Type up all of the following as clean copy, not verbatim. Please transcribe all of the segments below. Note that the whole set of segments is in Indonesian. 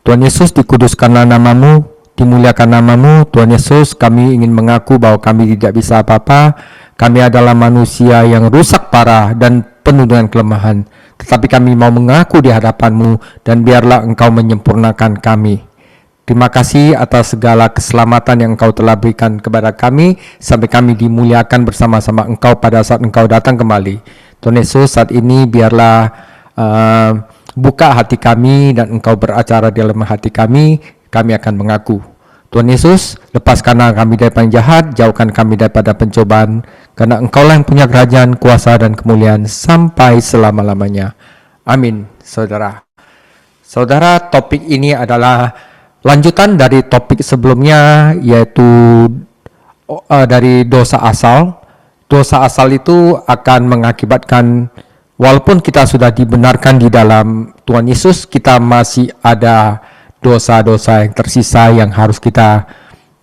Tuhan Yesus, dikuduskanlah namamu, dimuliakan namamu. Tuhan Yesus, kami ingin mengaku bahwa kami tidak bisa apa-apa. Kami adalah manusia yang rusak parah dan penuh dengan kelemahan. Tetapi kami mau mengaku di hadapanmu, dan biarlah engkau menyempurnakan kami. Terima kasih atas segala keselamatan yang engkau telah berikan kepada kami, sampai kami dimuliakan bersama-sama engkau pada saat engkau datang kembali. Tuhan Yesus, saat ini biarlah buka hati kami dan engkau beracara di dalam hati kami akan mengaku. Tuhan Yesus, lepaskanlah kami dari yang jahat, jauhkan kami daripada pencobaan, karena engkaulah yang punya kerajaan, kuasa, dan kemuliaan sampai selama-lamanya. Amin. Saudara, topik ini adalah lanjutan dari topik sebelumnya, yaitu dari dosa asal. Dosa asal itu akan mengakibatkan, walaupun kita sudah dibenarkan di dalam Tuhan Yesus, kita masih ada dosa-dosa yang tersisa yang harus kita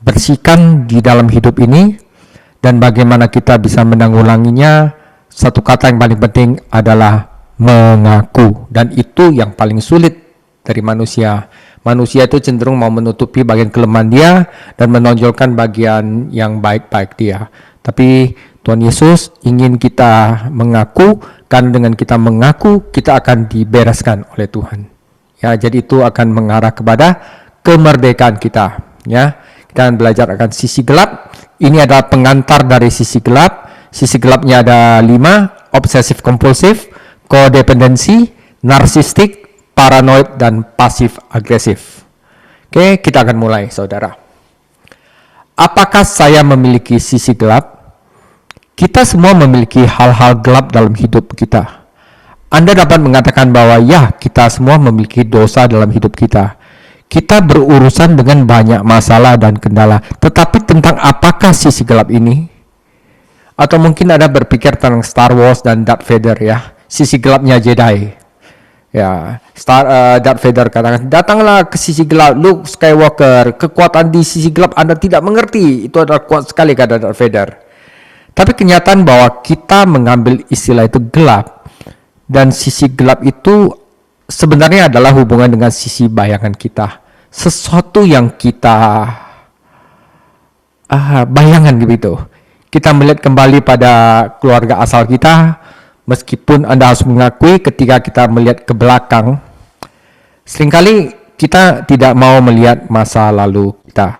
bersihkan di dalam hidup ini. Dan bagaimana kita bisa menanggulanginya? Satu kata yang paling penting adalah mengaku. Dan itu yang paling sulit dari manusia. Manusia itu cenderung mau menutupi bagian kelemahan dia dan menonjolkan bagian yang baik-baik dia. Tapi Tuhan Yesus ingin kita mengaku, karena dengan kita mengaku, kita akan dibereskan oleh Tuhan. Ya, jadi itu akan mengarah kepada kemerdekaan kita. Ya, kita akan belajar akan sisi gelap. Ini adalah pengantar dari sisi gelap. Sisi gelapnya ada 5: obsesif kompulsif, kodependensi, narsistik, paranoid, dan pasif agresif. Oke, kita akan mulai, saudara. Apakah saya memiliki sisi gelap? Kita semua memiliki hal-hal gelap dalam hidup kita. Anda dapat mengatakan bahwa ya, kita semua memiliki dosa dalam hidup kita. Kita berurusan dengan banyak masalah dan kendala. Tetapi tentang apakah sisi gelap ini? Atau mungkin Anda berpikir tentang Star Wars dan Darth Vader, ya, sisi gelapnya Jedi. Ya, Darth Vader katakan, datanglah ke sisi gelap, Luke Skywalker, kekuatan di sisi gelap Anda tidak mengerti. Itu adalah kuat sekali, kata Darth Vader. Tapi kenyataan bahwa kita mengambil istilah itu gelap, dan sisi gelap itu sebenarnya adalah hubungan dengan sisi bayangan kita. Sesuatu yang kita bayangan gitu. Kita melihat kembali pada keluarga asal kita, meskipun Anda harus mengakui ketika kita melihat ke belakang, seringkali kita tidak mau melihat masa lalu kita,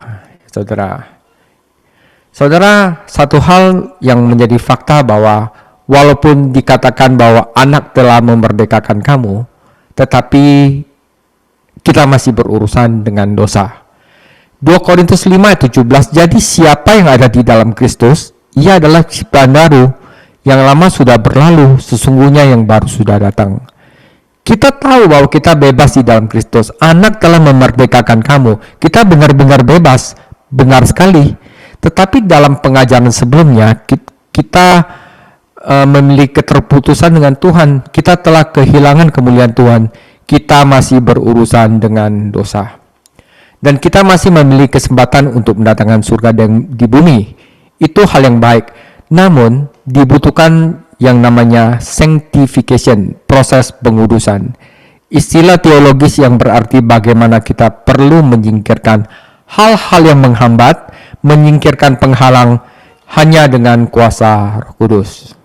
Saudara, satu hal yang menjadi fakta bahwa walaupun dikatakan bahwa anak telah memerdekakan kamu, tetapi kita masih berurusan dengan dosa. 2 Korintus 5:17, jadi siapa yang ada di dalam Kristus, ia adalah ciptaan baru, yang lama sudah berlalu, sesungguhnya yang baru sudah datang. Kita tahu bahwa kita bebas di dalam Kristus. Anak telah memerdekakan kamu. Kita benar-benar bebas, benar sekali. Tetapi dalam pengajaran sebelumnya, kita memiliki keterputusan dengan Tuhan. Kita telah kehilangan kemuliaan Tuhan. Kita masih berurusan dengan dosa. Dan kita masih memiliki kesempatan untuk mendatangkan surga di bumi. Itu hal yang baik. Namun, dibutuhkan yang namanya sanctification, proses pengudusan. Istilah teologis yang berarti bagaimana kita perlu menyingkirkan hal-hal yang menghambat, menyingkirkan penghalang hanya dengan kuasa Roh Kudus.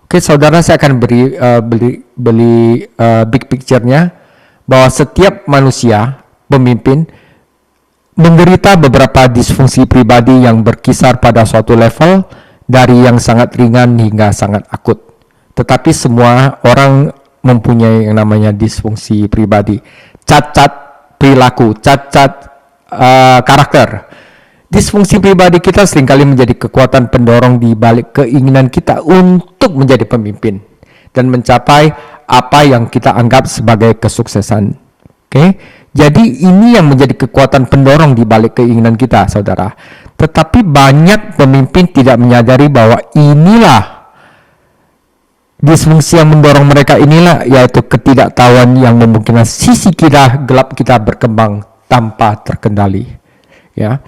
Oke, saudara, saya akan beli big picture-nya, bahwa setiap manusia, pemimpin, menderita beberapa disfungsi pribadi yang berkisar pada suatu level, dari yang sangat ringan hingga sangat akut. Tetapi semua orang mempunyai yang namanya disfungsi pribadi, cacat perilaku, cacat karakter. Disfungsi pribadi kita seringkali menjadi kekuatan pendorong di balik keinginan kita untuk menjadi pemimpin dan mencapai apa yang kita anggap sebagai kesuksesan. Oke, jadi ini yang menjadi kekuatan pendorong di balik keinginan kita, saudara. Tetapi banyak pemimpin tidak menyadari bahwa inilah disfungsi yang mendorong mereka, inilah yaitu ketidaktahuan yang memungkinkan sisi kita gelap kita berkembang tanpa terkendali. Ya.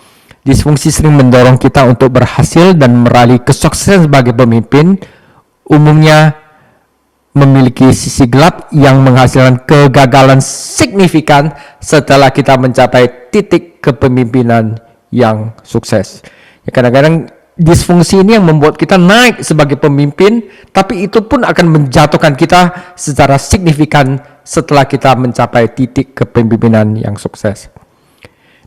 Disfungsi sering mendorong kita untuk berhasil dan meraih kesuksesan sebagai pemimpin. Umumnya memiliki sisi gelap yang menghasilkan kegagalan signifikan setelah kita mencapai titik kepemimpinan yang sukses. Ya, kadang-kadang disfungsi ini yang membuat kita naik sebagai pemimpin, tapi itu pun akan menjatuhkan kita secara signifikan setelah kita mencapai titik kepemimpinan yang sukses.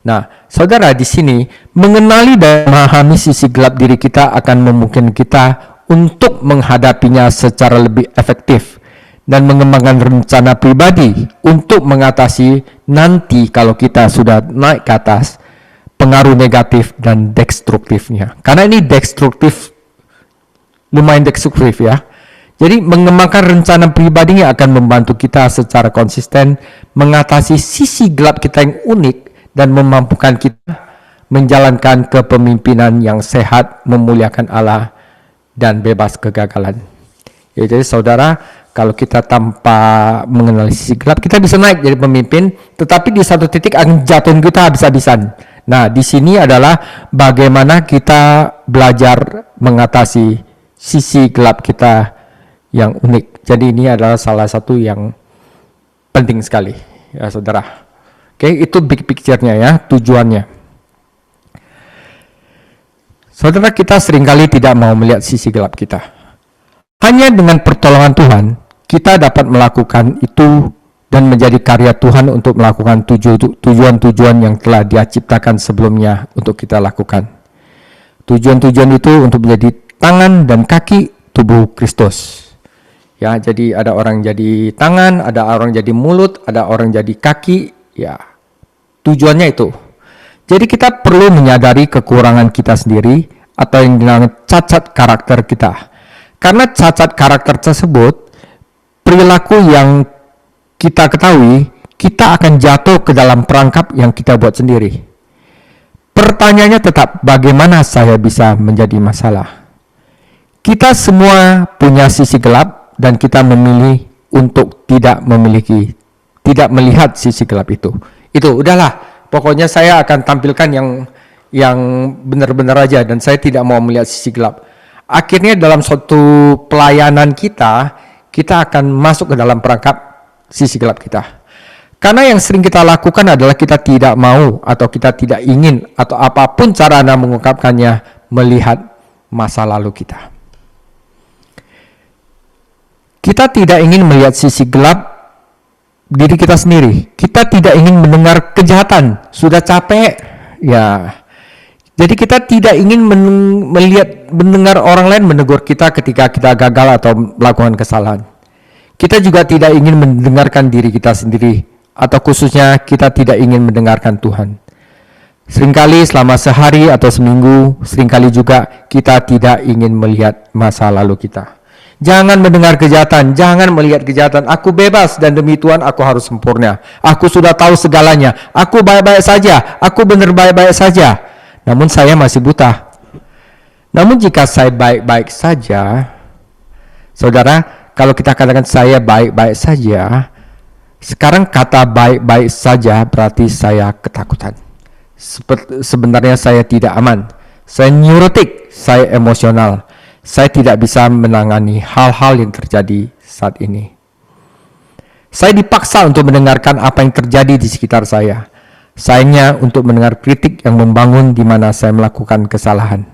Nah, saudara, di sini mengenali dan memahami sisi gelap diri kita akan memungkinkan kita untuk menghadapinya secara lebih efektif dan mengembangkan rencana pribadi untuk mengatasi nanti kalau kita sudah naik ke atas pengaruh negatif dan destruktifnya. Karena ini lumayan destruktif ya. Jadi mengembangkan rencana pribadi akan membantu kita secara konsisten mengatasi sisi gelap kita yang unik dan memampukan kita menjalankan kepemimpinan yang sehat, memuliakan Allah, dan bebas kegagalan. Ya, jadi saudara, kalau kita tanpa mengenali sisi gelap, kita bisa naik jadi pemimpin, tetapi di satu titik akan jatuhin kita habis-habisan. Nah, di sini adalah bagaimana kita belajar mengatasi sisi gelap kita yang unik. Jadi ini adalah salah satu yang penting sekali, ya saudara. Oke, itu big picture-nya ya, tujuannya. Saudara, kita seringkali tidak mau melihat sisi gelap kita. Hanya dengan pertolongan Tuhan, kita dapat melakukan itu dan menjadi karya Tuhan untuk melakukan tujuan-tujuan yang telah Dia ciptakan sebelumnya untuk kita lakukan. Tujuan-tujuan itu untuk menjadi tangan dan kaki tubuh Kristus. Ya, jadi ada orang jadi tangan, ada orang jadi mulut, ada orang jadi kaki. Ya, tujuannya itu. Jadi kita perlu menyadari kekurangan kita sendiri atau yang dinamakan cacat karakter kita. Karena cacat karakter tersebut, perilaku yang kita ketahui, kita akan jatuh ke dalam perangkap yang kita buat sendiri. Pertanyaannya tetap, bagaimana saya bisa menjadi masalah? Kita semua punya sisi gelap dan kita memilih untuk tidak melihat sisi gelap itu. Itu udahlah. Pokoknya saya akan tampilkan yang benar-benar aja dan saya tidak mau melihat sisi gelap. Akhirnya dalam suatu pelayanan kita akan masuk ke dalam perangkap sisi gelap kita. Karena yang sering kita lakukan adalah kita tidak mau atau kita tidak ingin atau apapun cara Anda mengungkapkannya melihat masa lalu kita. Kita tidak ingin melihat sisi gelap diri kita sendiri. Kita tidak ingin mendengar kejahatan, sudah capek. Ya. Jadi kita tidak ingin mendengar orang lain menegur kita ketika kita gagal atau melakukan kesalahan. Kita juga tidak ingin mendengarkan diri kita sendiri, atau khususnya kita tidak ingin mendengarkan Tuhan. Seringkali selama sehari atau seminggu, seringkali juga kita tidak ingin melihat masa lalu kita. Jangan mendengar kejahatan, jangan melihat kejahatan. Aku bebas dan demi Tuhan aku harus sempurna. Aku sudah tahu segalanya. Aku baik-baik saja. Aku benar baik-baik saja. Namun saya masih buta. Namun jika saya baik-baik saja, saudara, kalau kita katakan saya baik-baik saja, sekarang kata baik-baik saja berarti saya ketakutan. Sebenarnya saya tidak aman. Saya neurotik, saya emosional. Saya tidak bisa menangani hal-hal yang terjadi saat ini. Saya dipaksa untuk mendengarkan apa yang terjadi di sekitar saya. Sayangnya untuk mendengar kritik yang membangun di mana saya melakukan kesalahan.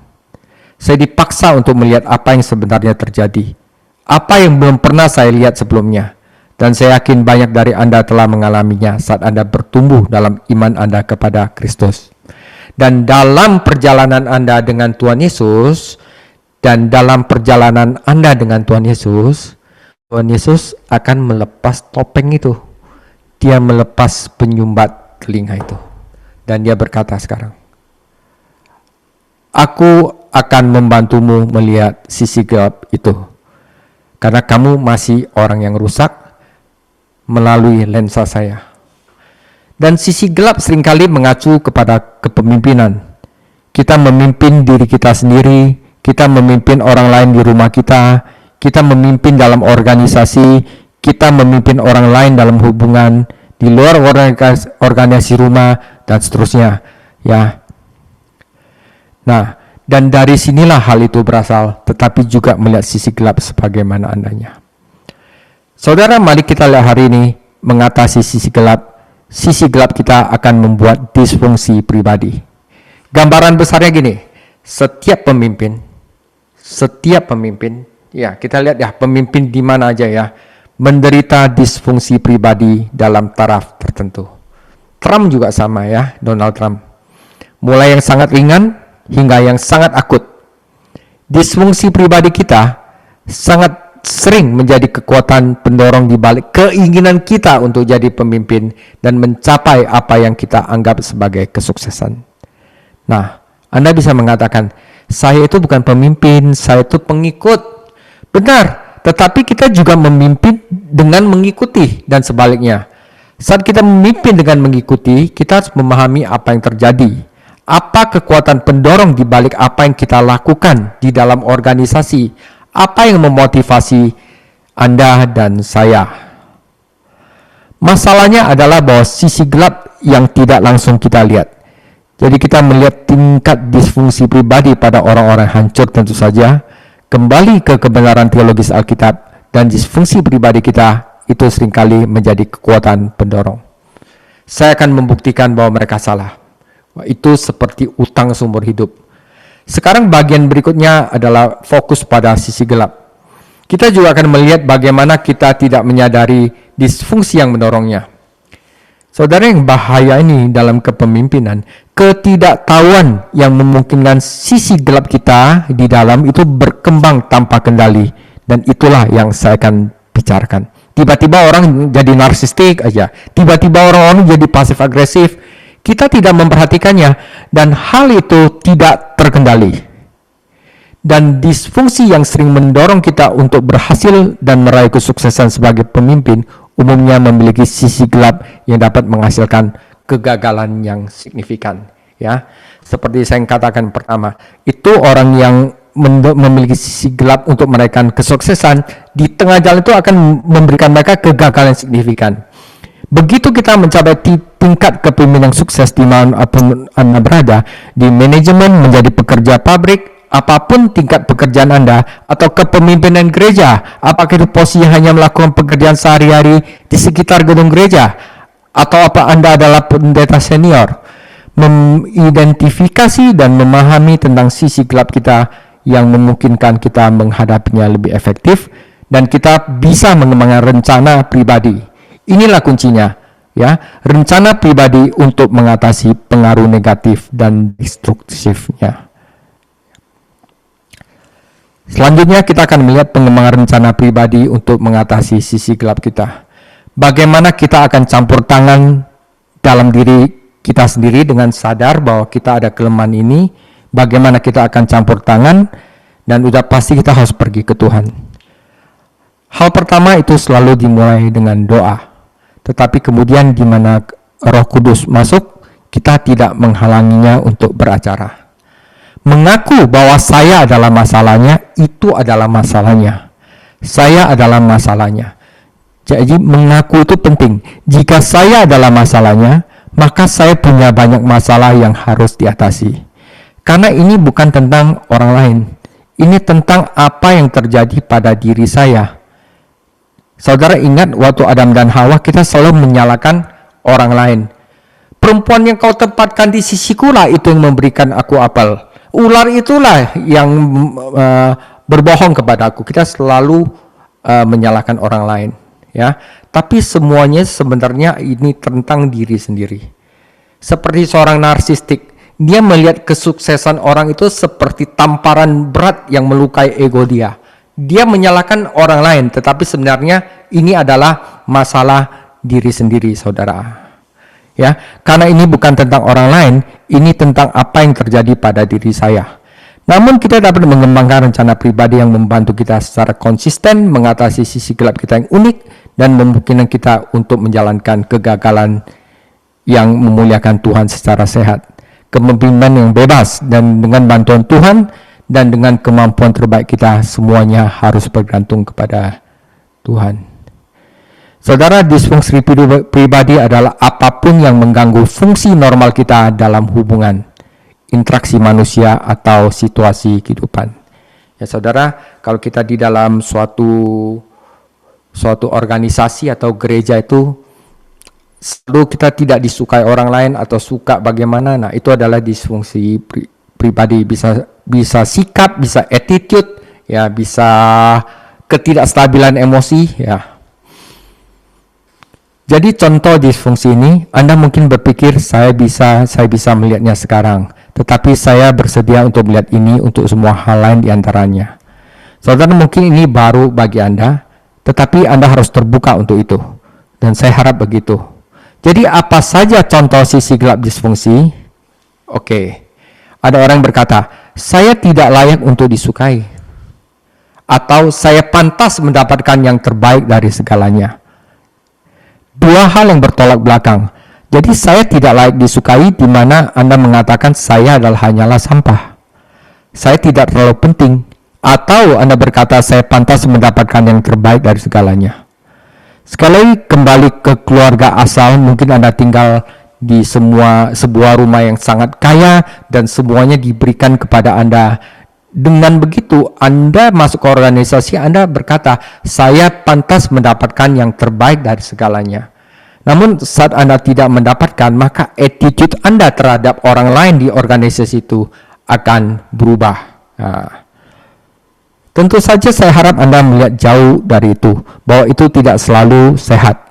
Saya dipaksa untuk melihat apa yang sebenarnya terjadi. Apa yang belum pernah saya lihat sebelumnya. Dan saya yakin banyak dari Anda telah mengalaminya saat Anda bertumbuh dalam iman Anda kepada Kristus. Dan dalam perjalanan Anda dengan Tuhan Yesus, dan dalam perjalanan Anda dengan Tuhan Yesus akan melepas topeng itu. Dia melepas penyumbat telinga itu. Dan dia berkata sekarang, aku akan membantumu melihat sisi gelap itu. Karena kamu masih orang yang rusak melalui lensa saya. Dan sisi gelap seringkali mengacu kepada kepemimpinan. Kita memimpin diri kita sendiri, kita memimpin orang lain di rumah kita memimpin dalam organisasi, kita memimpin orang lain dalam hubungan, di luar organisasi rumah, dan seterusnya. Ya. Nah, dan dari sinilah hal itu berasal, tetapi juga melihat sisi gelap sebagaimana adanya. Saudara, mari kita lihat hari ini mengatasi sisi gelap. Sisi gelap kita akan membuat disfungsi pribadi. Gambaran besarnya gini, setiap pemimpin, ya kita lihat ya pemimpin di mana aja ya, menderita disfungsi pribadi dalam taraf tertentu. Trump juga sama ya, Donald Trump. Mulai yang sangat ringan hingga yang sangat akut. Disfungsi pribadi kita sangat sering menjadi kekuatan pendorong di balik keinginan kita untuk jadi pemimpin dan mencapai apa yang kita anggap sebagai kesuksesan. Nah, Anda bisa mengatakan, saya itu bukan pemimpin, saya itu pengikut. Benar, tetapi kita juga memimpin dengan mengikuti dan sebaliknya. Saat kita memimpin dengan mengikuti, kita harus memahami apa yang terjadi. Apa kekuatan pendorong di balik apa yang kita lakukan di dalam organisasi? Apa yang memotivasi Anda dan saya? Masalahnya adalah bahwa sisi gelap yang tidak langsung kita lihat. Jadi kita melihat tingkat disfungsi pribadi pada orang-orang hancur tentu saja. Kembali ke kebenaran teologis Alkitab dan disfungsi pribadi kita itu seringkali menjadi kekuatan pendorong. Saya akan membuktikan bahwa mereka salah. Itu seperti utang seumur hidup. Sekarang bagian berikutnya adalah fokus pada sisi gelap. Kita juga akan melihat bagaimana kita tidak menyadari disfungsi yang mendorongnya. Saudara, yang bahaya ini dalam kepemimpinan, ketidaktahuan yang memungkinkan sisi gelap kita di dalam itu berkembang tanpa kendali. Dan itulah yang saya akan bicarakan. Tiba-tiba orang jadi narsistik aja. Tiba-tiba orang-orang jadi pasif agresif. Kita tidak memperhatikannya dan hal itu tidak terkendali. Dan disfungsi yang sering mendorong kita untuk berhasil dan meraih kesuksesan sebagai pemimpin umumnya memiliki sisi gelap yang dapat menghasilkan kegagalan yang signifikan. Ya, seperti saya katakan pertama, itu orang yang memiliki sisi gelap untuk meraihkan kesuksesan di tengah jalan itu akan memberikan mereka kegagalan signifikan. Begitu kita mencapai tingkat kepemimpinan sukses di mana Anda berada, di manajemen, menjadi pekerja pabrik, apapun tingkat pekerjaan Anda, atau kepemimpinan gereja, apakah itu posisi hanya melakukan pekerjaan sehari-hari di sekitar gedung gereja, atau apa Anda adalah pendeta senior, mengidentifikasi dan memahami tentang sisi gelap kita yang memungkinkan kita menghadapinya lebih efektif, dan kita bisa mengembangkan rencana pribadi. Inilah kuncinya, ya, rencana pribadi untuk mengatasi pengaruh negatif dan destruktifnya. Selanjutnya kita akan melihat pengembangan rencana pribadi untuk mengatasi sisi gelap kita. Bagaimana kita akan campur tangan dalam diri kita sendiri dengan sadar bahwa kita ada kelemahan ini, bagaimana kita akan campur tangan, dan udah pasti kita harus pergi ke Tuhan. Hal pertama itu selalu dimulai dengan doa. Tetapi kemudian di mana Roh Kudus masuk, kita tidak menghalanginya untuk beracara. Mengaku bahwa saya adalah masalahnya, itu adalah masalahnya. Saya adalah masalahnya. Jadi mengaku itu penting. Jika saya adalah masalahnya, maka saya punya banyak masalah yang harus diatasi. Karena ini bukan tentang orang lain. Ini tentang apa yang terjadi pada diri saya. Saudara ingat waktu Adam dan Hawa kita selalu menyalahkan orang lain. Perempuan yang kau tempatkan di sisiku lah itu yang memberikan aku apel. Ular itulah yang berbohong kepada aku. Kita selalu menyalahkan orang lain, ya. Tapi semuanya sebenarnya ini tentang diri sendiri. Seperti seorang narsistik, dia melihat kesuksesan orang itu seperti tamparan berat yang melukai ego dia. Dia menyalahkan orang lain, tetapi sebenarnya ini adalah masalah diri sendiri, saudara. Ya, karena ini bukan tentang orang lain, ini tentang apa yang terjadi pada diri saya. Namun kita dapat mengembangkan rencana pribadi yang membantu kita secara konsisten mengatasi sisi gelap kita yang unik dan memungkinkan kita untuk menjalankan kegagalan yang memuliakan Tuhan secara sehat. Kepemimpinan yang bebas dan dengan bantuan Tuhan dan dengan kemampuan terbaik kita, semuanya harus bergantung kepada Tuhan. Saudara, disfungsi pribadi adalah apapun yang mengganggu fungsi normal kita dalam hubungan, interaksi manusia atau situasi kehidupan. Ya saudara, kalau kita di dalam suatu suatu organisasi atau gereja itu selalu kita tidak disukai orang lain atau suka bagaimana, nah itu adalah disfungsi pribadi, bisa sikap, bisa attitude, ya, bisa ketidakstabilan emosi, ya. Jadi contoh disfungsi ini, Anda mungkin berpikir saya bisa melihatnya sekarang, tetapi saya bersedia untuk melihat ini untuk semua hal lain diantaranya. Saudara, mungkin ini baru bagi Anda, tetapi Anda harus terbuka untuk itu, dan saya harap begitu. Jadi apa saja contoh sisi gelap disfungsi? Oke, ada orang berkata, saya tidak layak untuk disukai, atau saya pantas mendapatkan yang terbaik dari segalanya. Dua hal yang bertolak belakang. Jadi saya tidak layak disukai, di mana Anda mengatakan saya hanyalah sampah, saya tidak terlalu penting, atau Anda berkata saya pantas mendapatkan yang terbaik dari segalanya. Sekali lagi kembali ke keluarga asal, mungkin Anda tinggal di sebuah rumah yang sangat kaya dan semuanya diberikan kepada Anda. Dengan begitu, Anda masuk ke organisasi, Anda berkata, saya pantas mendapatkan yang terbaik dari segalanya. Namun saat Anda tidak mendapatkan, maka attitude Anda terhadap orang lain di organisasi itu akan berubah. Nah, tentu saja saya harap Anda melihat jauh dari itu, bahwa itu tidak selalu sehat.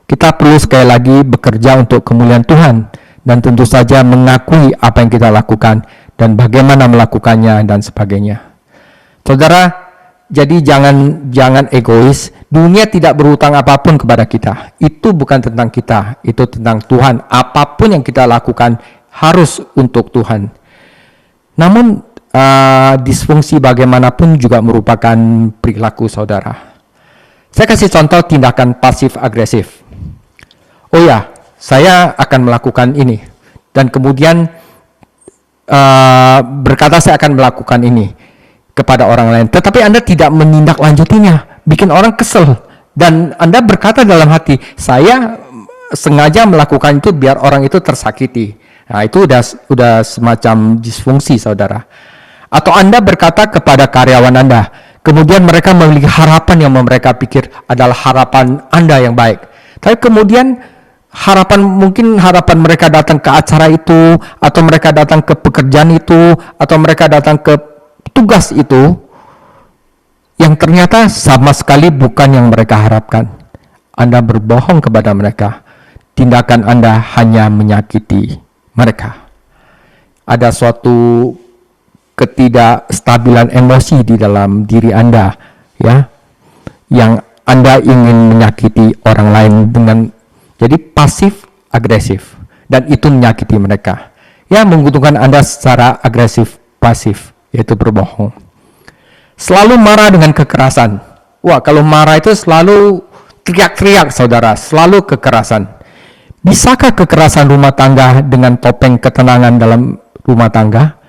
Kita perlu sekali lagi bekerja untuk kemuliaan Tuhan, dan tentu saja mengakui apa yang kita lakukan, dan bagaimana melakukannya, dan sebagainya. Saudara, jadi jangan egois. Dunia tidak berhutang apapun kepada kita. Itu bukan tentang kita, itu tentang Tuhan. Apapun yang kita lakukan harus untuk Tuhan. Namun, disfungsi bagaimanapun juga merupakan perilaku saudara. Saya kasih contoh tindakan pasif agresif. Oh ya, saya akan melakukan ini, dan kemudian berkata saya akan melakukan ini kepada orang lain, tetapi Anda tidak menindaklanjutinya, bikin orang kesel, dan Anda berkata dalam hati, saya sengaja melakukan itu biar orang itu tersakiti. Nah, itu udah semacam disfungsi saudara. Atau Anda berkata kepada karyawan Anda, kemudian mereka memiliki harapan yang mereka pikir adalah harapan Anda yang baik, tapi kemudian mungkin harapan mereka datang ke acara itu, atau mereka datang ke pekerjaan itu, atau mereka datang ke tugas itu, yang ternyata sama sekali bukan yang mereka harapkan. Anda berbohong kepada mereka. Tindakan Anda hanya menyakiti mereka. Ada suatu ketidakstabilan emosi di dalam diri Anda, ya, yang Anda ingin menyakiti orang lain dengan, jadi pasif agresif, dan itu menyakiti mereka. Ya, menguntungkan Anda secara agresif pasif, yaitu berbohong. Selalu marah dengan kekerasan. Wah, kalau marah itu selalu teriak-teriak saudara, selalu kekerasan. Bisakah kekerasan rumah tangga dengan topeng ketenangan dalam rumah tangga?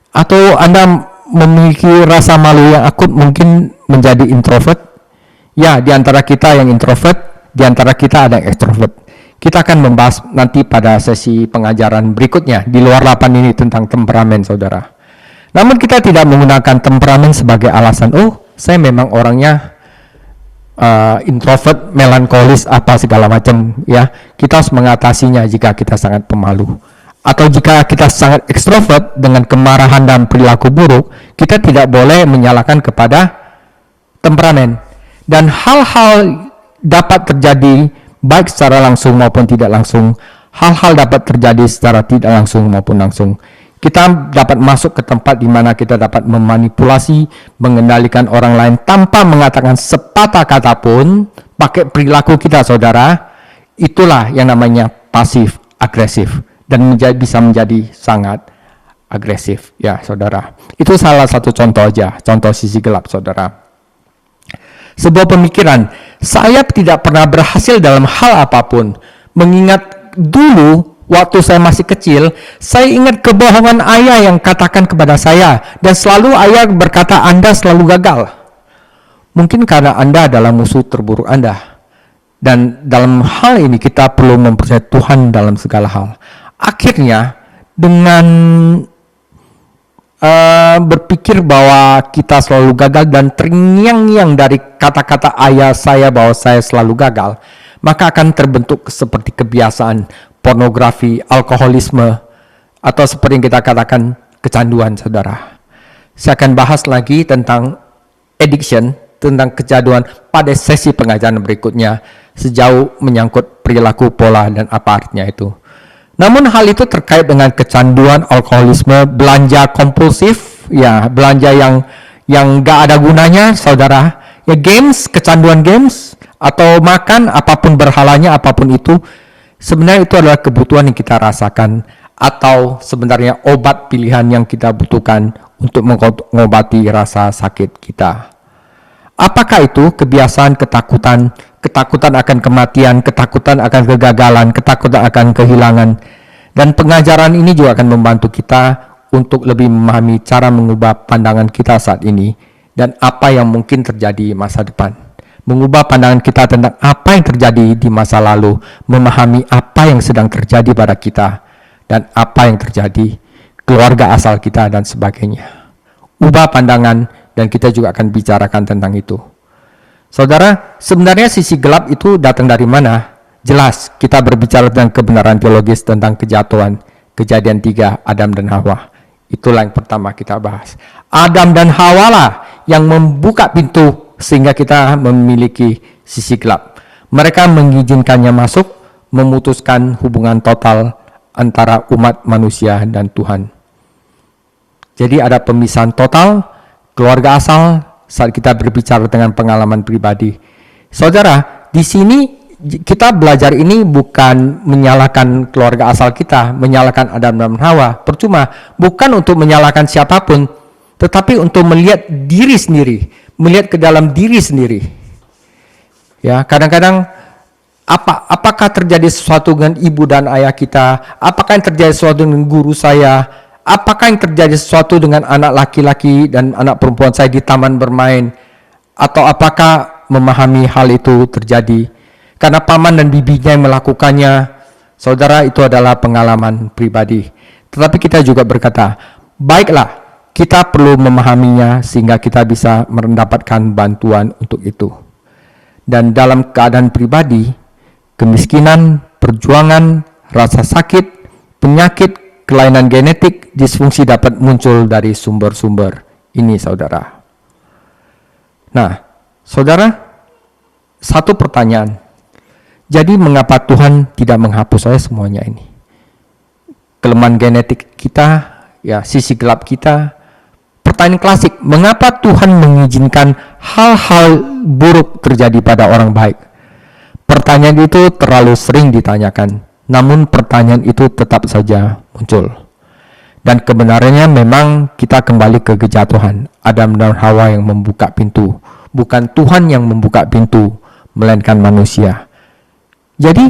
Atau Anda memiliki rasa malu yang akut, mungkin menjadi introvert? Ya, di antara kita yang introvert, di antara kita ada yang ekstrovert. Kita akan membahas nanti pada sesi pengajaran berikutnya di luar lapan ini tentang temperamen saudara. Namun kita tidak menggunakan temperamen sebagai alasan, oh saya memang orangnya introvert, melankolis, apa segala macam, ya. Kita harus mengatasinya jika kita sangat pemalu. Atau jika kita sangat ekstrovert dengan kemarahan dan perilaku buruk, kita tidak boleh menyalahkan kepada temperamen. Dan hal-hal dapat terjadi baik secara langsung maupun tidak langsung. Hal-hal dapat terjadi secara tidak langsung maupun langsung. Kita dapat masuk ke tempat di mana kita dapat memanipulasi, mengendalikan orang lain tanpa mengatakan sepatah kata pun, pakai perilaku kita saudara. Itulah yang namanya pasif agresif, dan bisa menjadi sangat agresif, ya saudara. Itu salah satu contoh aja, contoh sisi gelap saudara. Sebuah pemikiran, saya tidak pernah berhasil dalam hal apapun. Mengingat dulu waktu saya masih kecil, saya ingat kebohongan ayah yang katakan kepada saya, dan selalu ayah berkata Anda selalu gagal. Mungkin karena Anda adalah musuh terburuk Anda. Dan dalam hal ini kita perlu mempercayai Tuhan dalam segala hal. Akhirnya dengan berpikir bahwa kita selalu gagal dan terngiang-ngiang dari kata-kata ayah saya bahwa saya selalu gagal, maka akan terbentuk seperti kebiasaan pornografi, alkoholisme, atau seperti yang kita katakan kecanduan, saudara. Saya akan bahas lagi tentang addiction, tentang kecanduan pada sesi pengajaran berikutnya, sejauh menyangkut perilaku, pola, dan apa artinya itu. Namun hal itu terkait dengan kecanduan, alkoholisme, belanja kompulsif, ya belanja yang gak ada gunanya, saudara. Ya games, kecanduan games, atau makan, apapun berhalanya, apapun itu, sebenarnya itu adalah kebutuhan yang kita rasakan, atau sebenarnya obat pilihan yang kita butuhkan untuk mengobati rasa sakit kita. Apakah itu kebiasaan ketakutan, ketakutan akan kematian, ketakutan akan kegagalan, ketakutan akan kehilangan. Dan pengajaran ini juga akan membantu kita untuk lebih memahami cara mengubah pandangan kita saat ini dan apa yang mungkin terjadi masa depan. Mengubah pandangan kita tentang apa yang terjadi di masa lalu, memahami apa yang sedang terjadi pada kita dan apa yang terjadi keluarga asal kita dan sebagainya. Ubah pandangan, dan kita juga akan bicarakan tentang itu. Saudara, sebenarnya sisi gelap itu datang dari mana? Jelas, kita berbicara tentang kebenaran teologis tentang kejatuhan. Kejadian 3, Adam dan Hawa. Itulah yang pertama kita bahas. Adam dan Hawa lah yang membuka pintu sehingga kita memiliki sisi gelap. Mereka mengizinkannya masuk, memutuskan hubungan total antara umat manusia dan Tuhan. Jadi ada pemisahan total, keluarga asal, saat kita berbicara dengan pengalaman pribadi. Saudara, di sini kita belajar ini bukan menyalahkan keluarga asal kita, menyalahkan Adam dan Hawa. Percuma, bukan untuk menyalahkan siapapun, tetapi untuk melihat diri sendiri, melihat ke dalam diri sendiri. Ya, kadang-kadang apakah terjadi sesuatu dengan ibu dan ayah kita? Apakah yang terjadi sesuatu dengan guru saya? Apakah yang terjadi sesuatu dengan anak laki-laki dan anak perempuan saya di taman bermain? Atau apakah memahami hal itu terjadi karena paman dan bibinya yang melakukannya? Saudara, itu adalah pengalaman pribadi. Tetapi kita juga berkata, baiklah, kita perlu memahaminya sehingga kita bisa mendapatkan bantuan untuk itu. Dan dalam keadaan pribadi, kemiskinan, perjuangan, rasa sakit, penyakit, kelainan genetik, disfungsi dapat muncul dari sumber-sumber ini, saudara. Nah, saudara, satu pertanyaan. Jadi mengapa Tuhan tidak menghapus saya semuanya ini? Kelemahan genetik kita, ya sisi gelap kita. Pertanyaan klasik, mengapa Tuhan mengizinkan hal-hal buruk terjadi pada orang baik? Pertanyaan itu terlalu sering ditanyakan. Namun pertanyaan itu tetap saja muncul. Dan kebenarannya memang kita kembali ke kejatuhan. Adam dan Hawa yang membuka pintu. Bukan Tuhan yang membuka pintu, melainkan manusia. Jadi,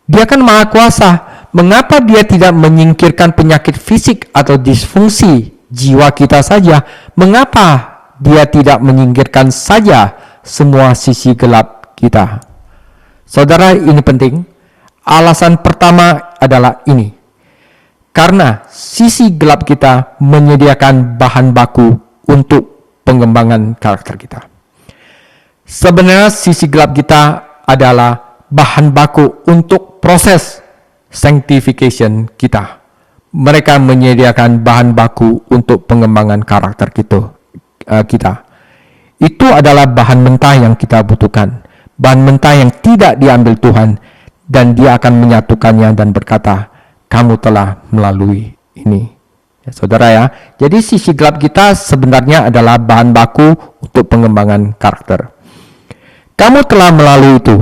dia kan maha kuasa. Mengapa dia tidak menyingkirkan penyakit fisik atau disfungsi jiwa kita saja? Mengapa dia tidak menyingkirkan saja semua sisi gelap kita? Saudara, ini penting. Alasan pertama adalah ini. Karena sisi gelap kita menyediakan bahan baku untuk pengembangan karakter kita. Sebenarnya sisi gelap kita adalah bahan baku untuk proses sanctification kita. Mereka menyediakan bahan baku untuk pengembangan karakter kita. Itu adalah bahan mentah yang kita butuhkan. Bahan mentah yang tidak diambil Tuhan, dan dia akan menyatukannya dan berkata, kamu telah melalui ini. Ya, saudara ya, jadi sisi gelap kita sebenarnya adalah bahan baku untuk pengembangan karakter. Kamu telah melalui itu.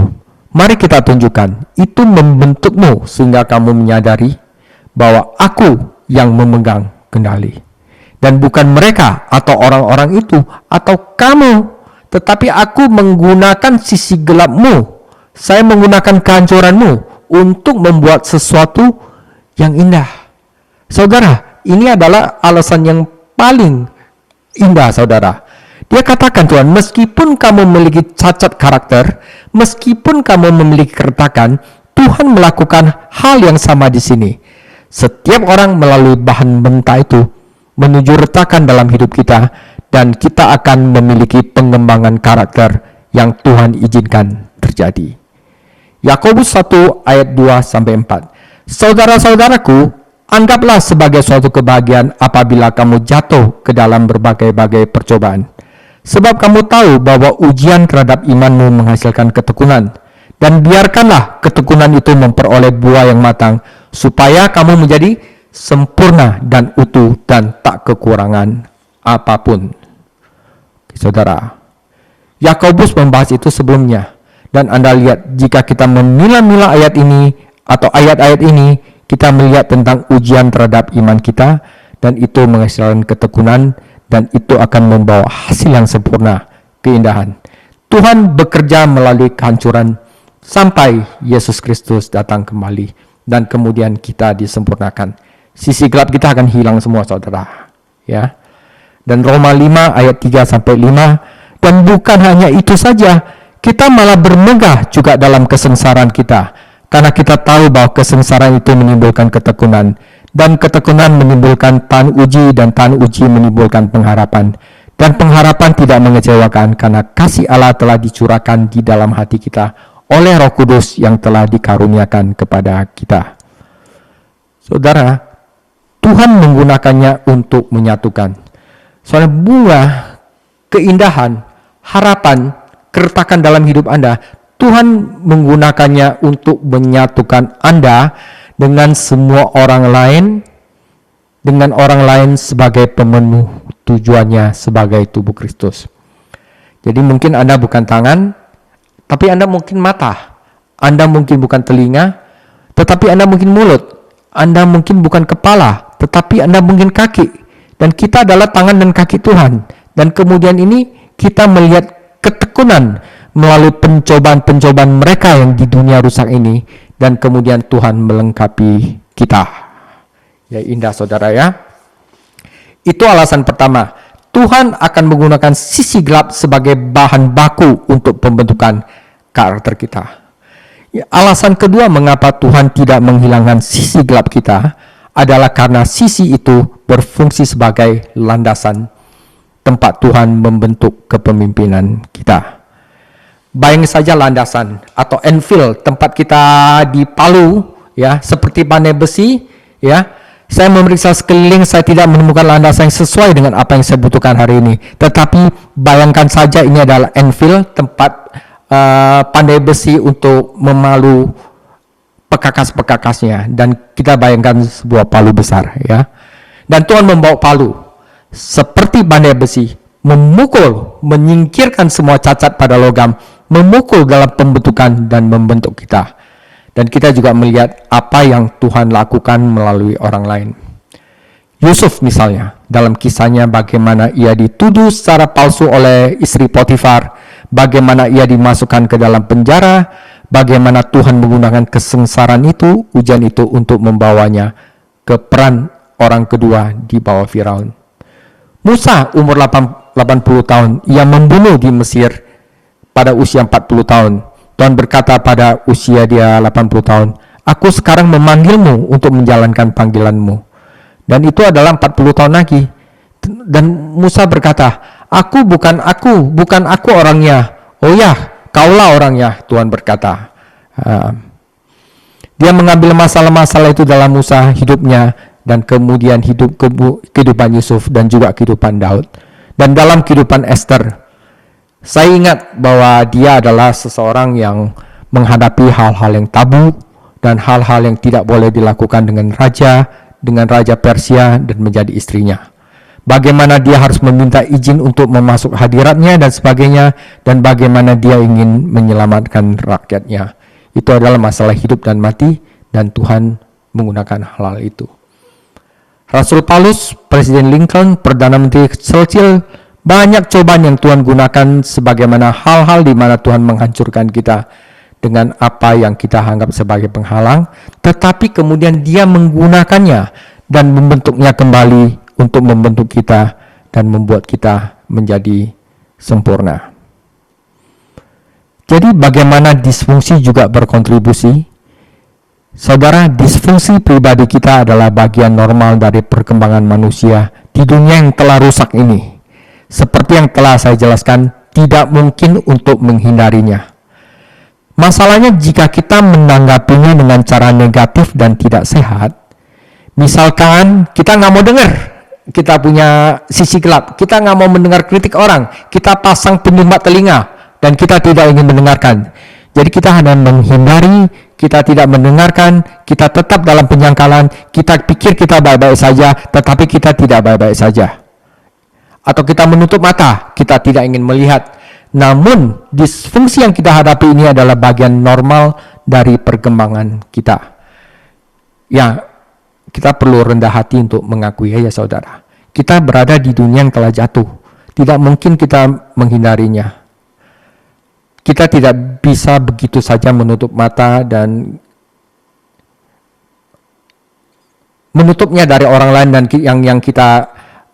Mari kita tunjukkan. Itu membentukmu sehingga kamu menyadari bahwa aku yang memegang kendali. Dan bukan mereka atau orang-orang itu atau kamu, tetapi aku menggunakan sisi gelapmu. Saya menggunakan kehancuranmu untuk membuat sesuatu yang indah. Saudara, ini adalah alasan yang paling indah, saudara. Dia katakan, Tuhan, meskipun kamu memiliki cacat karakter, meskipun kamu memiliki keretakan, Tuhan melakukan hal yang sama di sini. Setiap orang melalui bahan mentah itu menuju retakan dalam hidup kita, dan kita akan memiliki pengembangan karakter yang Tuhan izinkan terjadi. Yakobus 1 ayat 2-4. Saudara-saudaraku, anggaplah sebagai suatu kebahagiaan apabila kamu jatuh ke dalam berbagai-bagai percobaan. Sebab kamu tahu bahwa ujian terhadap imanmu menghasilkan ketekunan. Dan biarkanlah ketekunan itu memperoleh buah yang matang, supaya kamu menjadi sempurna dan utuh dan tak kekurangan apapun. Saudara, Yakobus membahas itu sebelumnya. Dan Anda lihat, jika kita memilah-milah ayat ini atau ayat-ayat ini, kita melihat tentang ujian terhadap iman kita, dan itu menghasilkan ketekunan, dan itu akan membawa hasil yang sempurna, keindahan. Tuhan bekerja melalui kehancuran sampai Yesus Kristus datang kembali, dan kemudian kita disempurnakan. Sisi gelap kita akan hilang semua, saudara. Ya. Dan Roma 5 ayat 3-5, dan bukan hanya itu saja, kita malah bermegah juga dalam kesengsaraan kita, karena kita tahu bahwa kesengsaraan itu menimbulkan ketekunan, dan ketekunan menimbulkan tahan uji, dan tahan uji menimbulkan pengharapan. Dan pengharapan tidak mengecewakan, karena kasih Allah telah dicurahkan di dalam hati kita oleh Roh Kudus yang telah dikaruniakan kepada kita. Saudara, Tuhan menggunakannya untuk menyatukan. Soalnya bunga, keindahan, harapan, keretakan dalam hidup Anda, Tuhan menggunakannya untuk menyatukan Anda dengan semua orang lain, dengan orang lain sebagai pemenuh tujuannya sebagai tubuh Kristus. Jadi mungkin Anda bukan tangan, tapi Anda mungkin mata. Anda mungkin bukan telinga, tetapi Anda mungkin mulut. Anda mungkin bukan kepala, tetapi Anda mungkin kaki. Dan kita adalah tangan dan kaki Tuhan. Dan kemudian ini kita melihat ketekunan melalui pencobaan-pencobaan mereka yang di dunia rusak ini, dan kemudian Tuhan melengkapi kita. Ya, indah saudara ya. Itu alasan pertama. Tuhan akan menggunakan sisi gelap sebagai bahan baku untuk pembentukan karakter kita. Ya, alasan kedua mengapa Tuhan tidak menghilangkan sisi gelap kita adalah karena sisi itu berfungsi sebagai landasan tempat Tuhan membentuk kepemimpinan kita. Bayangin saja landasan atau anvil, tempat kita di Palu, ya, seperti pandai besi, ya. Saya memeriksa sekeliling, saya tidak menemukan landasan yang sesuai dengan apa yang saya butuhkan hari ini. Tetapi bayangkan saja ini adalah anvil, tempat pandai besi untuk memalu pekakas-pekakasnya, dan kita bayangkan sebuah palu besar, ya. Dan Tuhan membawa palu seperti pandai besi, memukul, menyingkirkan semua cacat pada logam, memukul dalam pembentukan dan membentuk kita. Dan kita juga melihat apa yang Tuhan lakukan melalui orang lain. Yusuf misalnya, dalam kisahnya bagaimana ia dituduh secara palsu oleh istri Potifar, bagaimana ia dimasukkan ke dalam penjara, bagaimana Tuhan menggunakan kesengsaraan itu, ujian itu untuk membawanya ke peran orang kedua di bawah Firaun. Musa umur 80 tahun, ia membunuh di Mesir pada usia 40 tahun. Tuhan berkata pada usia dia 80 tahun, aku sekarang memanggilmu untuk menjalankan panggilanmu. Dan itu adalah 40 tahun lagi. Dan Musa berkata, bukan aku orangnya. Oh ya, kaulah orangnya, Tuhan berkata. Dia mengambil masalah-masalah itu dalam Musa hidupnya, dan kemudian kehidupan Yusuf dan juga kehidupan Daud. Dan dalam kehidupan Esther, saya ingat bahwa dia adalah seseorang yang menghadapi hal-hal yang tabu dan hal-hal yang tidak boleh dilakukan dengan Raja Persia dan menjadi istrinya. Bagaimana dia harus meminta izin untuk memasuk hadiratnya dan sebagainya, dan bagaimana dia ingin menyelamatkan rakyatnya. Itu adalah masalah hidup dan mati, dan Tuhan menggunakan hal-hal itu. Rasul Paulus, Presiden Lincoln, Perdana Menteri Churchill, banyak cobaan yang Tuhan gunakan sebagaimana hal-hal di mana Tuhan menghancurkan kita dengan apa yang kita anggap sebagai penghalang, tetapi kemudian dia menggunakannya dan membentuknya kembali untuk membentuk kita dan membuat kita menjadi sempurna. Jadi bagaimana disfungsi juga berkontribusi? Saudara, disfungsi pribadi kita adalah bagian normal dari perkembangan manusia di dunia yang telah rusak ini, seperti yang telah saya jelaskan, tidak mungkin untuk menghindarinya. Masalahnya jika kita menanggapinya dengan cara negatif dan tidak sehat, misalkan kita nggak mau dengar, kita punya sisi gelap, kita nggak mau mendengar kritik orang, kita pasang penyumbat telinga, dan kita tidak ingin mendengarkan. Jadi kita hanya menghindari, kita tidak mendengarkan, kita tetap dalam penyangkalan, kita pikir kita baik-baik saja, tetapi kita tidak baik-baik saja. Atau kita menutup mata, kita tidak ingin melihat. Namun, disfungsi yang kita hadapi ini adalah bagian normal dari perkembangan kita. Ya, kita perlu rendah hati untuk mengakui ya saudara. Kita berada di dunia yang telah jatuh. Tidak mungkin kita menghindarinya. Kita tidak bisa begitu saja menutup mata dan menutupnya dari orang lain, dan yang kita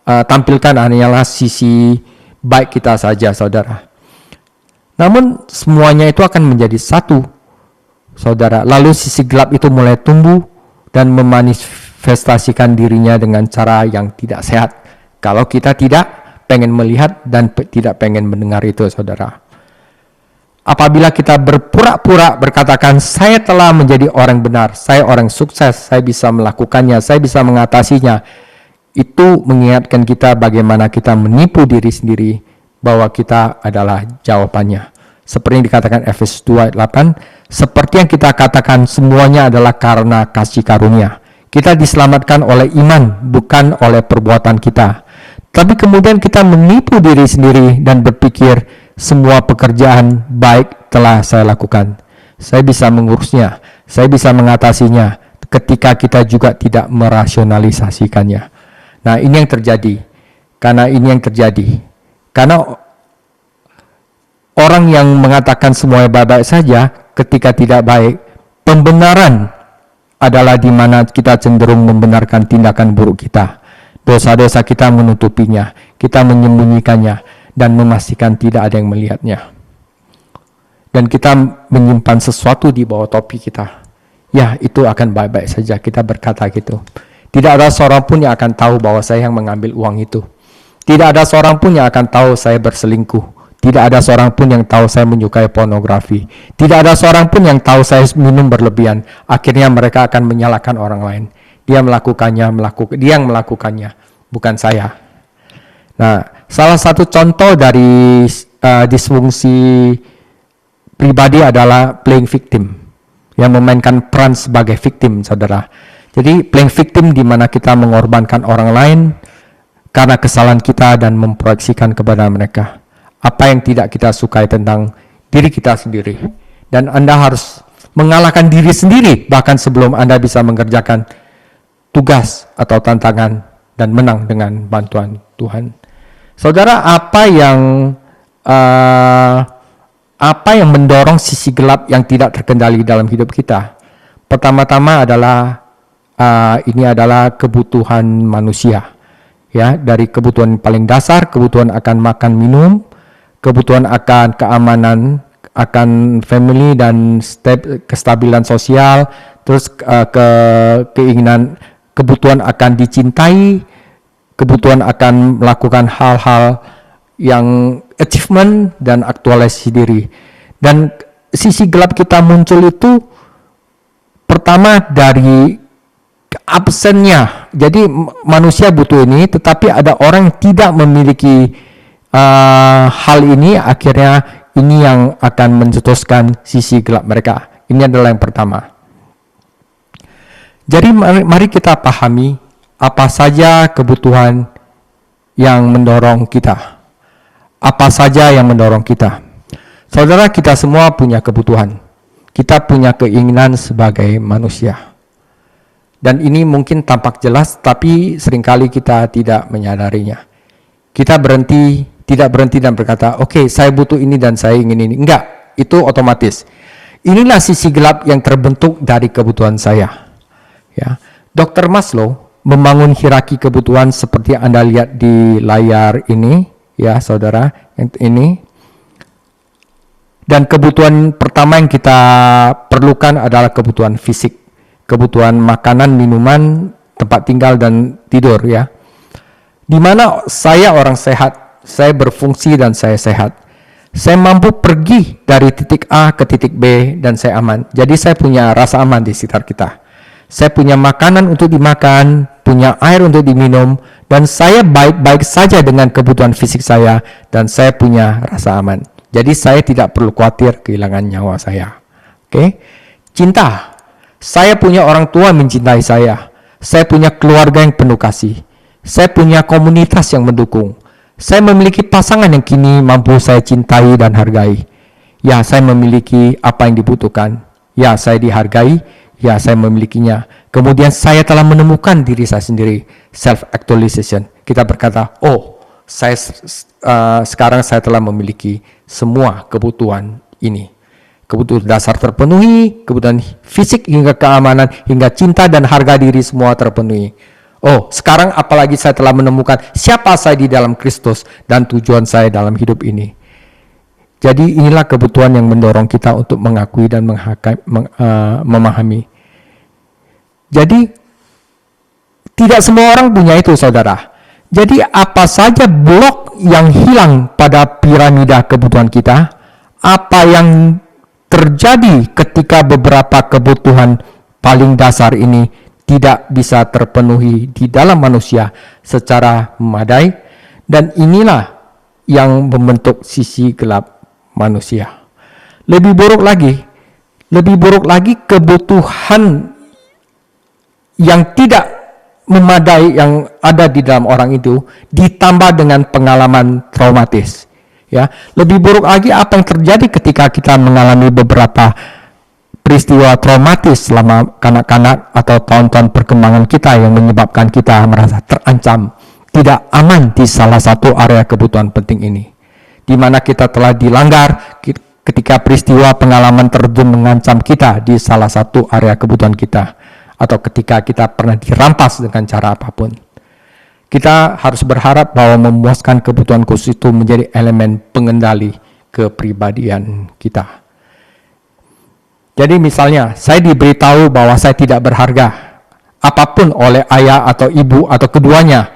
tampilkan hanyalah sisi baik kita saja, saudara. Namun semuanya itu akan menjadi satu, saudara. Lalu sisi gelap itu mulai tumbuh dan memanifestasikan dirinya dengan cara yang tidak sehat. Kalau kita tidak pengen melihat dan tidak pengen mendengar itu, saudara. Apabila kita berpura-pura berkatakan, saya telah menjadi orang benar, saya orang sukses, saya bisa melakukannya, saya bisa mengatasinya, itu mengingatkan kita bagaimana kita menipu diri sendiri bahwa kita adalah jawabannya. Seperti yang dikatakan Efesus 2 ayat 8, seperti yang kita katakan semuanya adalah karena kasih karunia. Kita diselamatkan oleh iman, bukan oleh perbuatan kita. Tapi kemudian kita menipu diri sendiri dan berpikir, semua pekerjaan baik telah saya lakukan. Saya bisa mengurusnya, saya bisa mengatasinya, ketika kita juga tidak merasionalisasikannya. Nah, ini yang terjadi. Karena orang yang mengatakan semuanya baik-baik saja, ketika tidak baik, pembenaran adalah di mana kita cenderung membenarkan tindakan buruk kita. Dosa-dosa kita menutupinya, kita menyembunyikannya, dan memastikan tidak ada yang melihatnya. Dan kita menyimpan sesuatu di bawah topi kita. Ya, itu akan baik-baik saja, kita berkata gitu. Tidak ada seorang pun yang akan tahu bahwa saya yang mengambil uang itu. Tidak ada seorang pun yang akan tahu saya berselingkuh. Tidak ada seorang pun yang tahu saya menyukai pornografi. Tidak ada seorang pun yang tahu saya minum berlebihan. Akhirnya mereka akan menyalahkan orang lain. Dia yang melakukannya, bukan saya. Nah, salah satu contoh dari disfungsi pribadi adalah playing victim, yang memainkan peran sebagai victim, saudara. Jadi playing victim di mana kita mengorbankan orang lain karena kesalahan kita dan memproyeksikan kepada mereka apa yang tidak kita sukai tentang diri kita sendiri. Dan Anda harus mengalahkan diri sendiri bahkan sebelum Anda bisa mengerjakan tugas atau tantangan dan menang dengan bantuan Tuhan. Saudara, apa yang mendorong sisi gelap yang tidak terkendali dalam hidup kita? Pertama-tama adalah ini adalah kebutuhan manusia, ya, dari kebutuhan paling dasar, kebutuhan akan makan minum, kebutuhan akan keamanan, akan family dan kestabilan sosial, terus keinginan, kebutuhan akan dicintai, kebutuhan akan melakukan hal-hal yang achievement dan aktualisasi diri. Dan sisi gelap kita muncul itu pertama dari absennya. Jadi manusia butuh ini, tetapi ada orang yang tidak memiliki hal ini, akhirnya ini yang akan mencetuskan sisi gelap mereka. Ini adalah yang pertama. Jadi mari kita pahami apa saja kebutuhan yang mendorong kita. Apa saja yang mendorong kita. Saudara, kita semua punya kebutuhan. Kita punya keinginan sebagai manusia. Dan ini mungkin tampak jelas, tapi seringkali kita tidak menyadarinya. Kita tidak berhenti dan berkata, oke, saya butuh ini dan saya ingin ini. Enggak, itu otomatis. Inilah sisi gelap yang terbentuk dari kebutuhan saya. Ya, Dr. Maslow membangun hierarki kebutuhan seperti Anda lihat di layar ini, ya saudara, yang ini. Dan kebutuhan pertama yang kita perlukan adalah kebutuhan fisik, kebutuhan makanan, minuman, tempat tinggal, dan tidur, ya. di mana saya orang sehat, saya berfungsi dan saya sehat. Saya mampu pergi dari titik A ke titik B dan saya aman. Jadi saya punya rasa aman di sekitar kita. Saya punya makanan untuk dimakan, punya air untuk diminum, dan saya baik-baik saja dengan kebutuhan fisik saya, dan saya punya rasa aman. Jadi saya tidak perlu khawatir kehilangan nyawa saya. Oke? Cinta. Saya punya orang tua mencintai saya. Saya punya keluarga yang penuh kasih. Saya punya komunitas yang mendukung. Saya memiliki pasangan yang kini mampu saya cintai dan hargai. Ya, saya memiliki apa yang dibutuhkan. Ya, saya dihargai. Ya, saya memilikinya. Kemudian saya telah menemukan diri saya sendiri. Self-actualization. Kita berkata, oh, sekarang saya telah memiliki semua kebutuhan ini. Kebutuhan dasar terpenuhi, kebutuhan fisik hingga keamanan, hingga cinta dan harga diri semua terpenuhi. Oh, sekarang apalagi saya telah menemukan siapa saya di dalam Kristus dan tujuan saya dalam hidup ini. Jadi inilah kebutuhan yang mendorong kita untuk mengakui dan memahami. Jadi tidak semua orang punya itu, saudara. Jadi apa saja blok yang hilang pada piramida kebutuhan kita, apa yang terjadi ketika beberapa kebutuhan paling dasar ini tidak bisa terpenuhi di dalam manusia secara memadai, dan inilah yang membentuk sisi gelap manusia. Lebih buruk lagi kebutuhan yang tidak memadai yang ada di dalam orang itu ditambah dengan pengalaman traumatis. Ya, lebih buruk lagi apa yang terjadi ketika kita mengalami beberapa peristiwa traumatis selama kanak-kanak atau tahun-tahun perkembangan kita yang menyebabkan kita merasa terancam, tidak aman di salah satu area kebutuhan penting ini, di mana kita telah dilanggar ketika peristiwa pengalaman terjun mengancam kita di salah satu area kebutuhan kita, atau ketika kita pernah dirampas dengan cara apapun. Kita harus berharap bahwa memuaskan kebutuhan khusus itu menjadi elemen pengendali kepribadian kita. Jadi misalnya, saya diberitahu bahwa saya tidak berharga apapun oleh ayah atau ibu atau keduanya,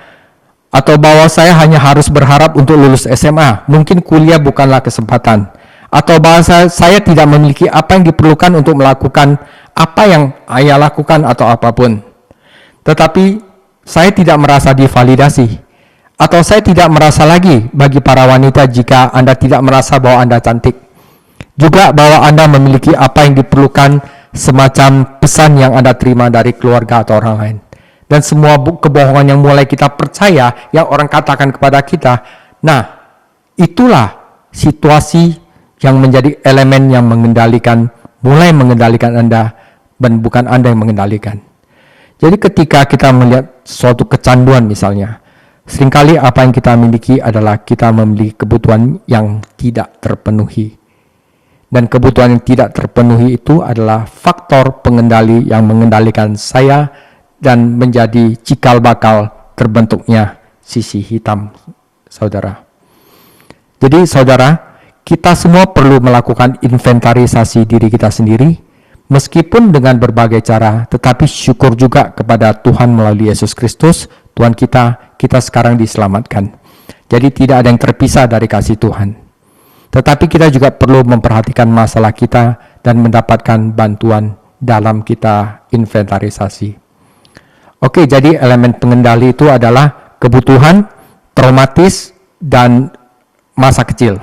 atau bahwa saya hanya harus berharap untuk lulus SMA, mungkin kuliah bukanlah kesempatan, atau bahwa saya tidak memiliki apa yang diperlukan untuk melakukan apa yang ayah lakukan atau apapun. Tetapi saya tidak merasa divalidasi, atau saya tidak merasa lagi bagi para wanita jika Anda tidak merasa bahwa Anda cantik. Juga bahwa Anda memiliki apa yang diperlukan, semacam pesan yang Anda terima dari keluarga atau orang lain. Dan semua kebohongan yang mulai kita percaya, yang orang katakan kepada kita. Nah, itulah situasi yang menjadi elemen yang mulai mengendalikan Anda, dan bukan Anda yang mengendalikan. Jadi ketika kita melihat suatu kecanduan misalnya, seringkali apa yang kita miliki adalah kita memiliki kebutuhan yang tidak terpenuhi. Dan kebutuhan yang tidak terpenuhi itu adalah faktor pengendali yang mengendalikan saya dan menjadi cikal bakal terbentuknya sisi hitam, saudara. Jadi saudara, kita semua perlu melakukan inventarisasi diri kita sendiri, meskipun dengan berbagai cara, tetapi syukur juga kepada Tuhan melalui Yesus Kristus, Tuhan kita sekarang diselamatkan. Jadi tidak ada yang terpisah dari kasih Tuhan. Tetapi kita juga perlu memperhatikan masalah kita dan mendapatkan bantuan dalam kita inventarisasi. Oke, jadi elemen pengendali itu adalah kebutuhan, traumatis, dan masa kecil.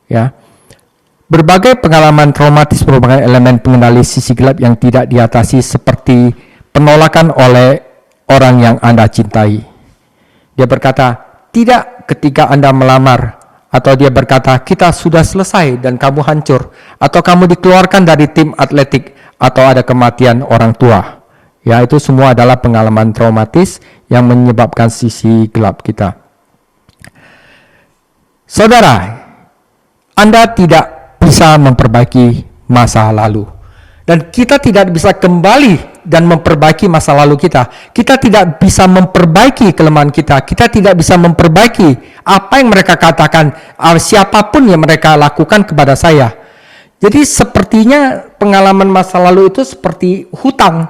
Ya, berbagai pengalaman traumatis merupakan elemen pengendali sisi gelap yang tidak diatasi, seperti penolakan oleh orang yang Anda cintai. Dia berkata, tidak ketika Anda melamar. Atau dia berkata, kita sudah selesai dan kamu hancur. Atau kamu dikeluarkan dari tim atletik. Atau ada kematian orang tua. Ya, itu semua adalah pengalaman traumatis yang menyebabkan sisi gelap kita. Saudara, Anda tidak bisa memperbaiki masa lalu. Dan kita tidak bisa kembali dan memperbaiki masa lalu kita. Kita tidak bisa memperbaiki kelemahan kita. Kita tidak bisa memperbaiki apa yang mereka katakan, siapapun yang mereka lakukan kepada saya. Jadi sepertinya pengalaman masa lalu itu seperti hutang.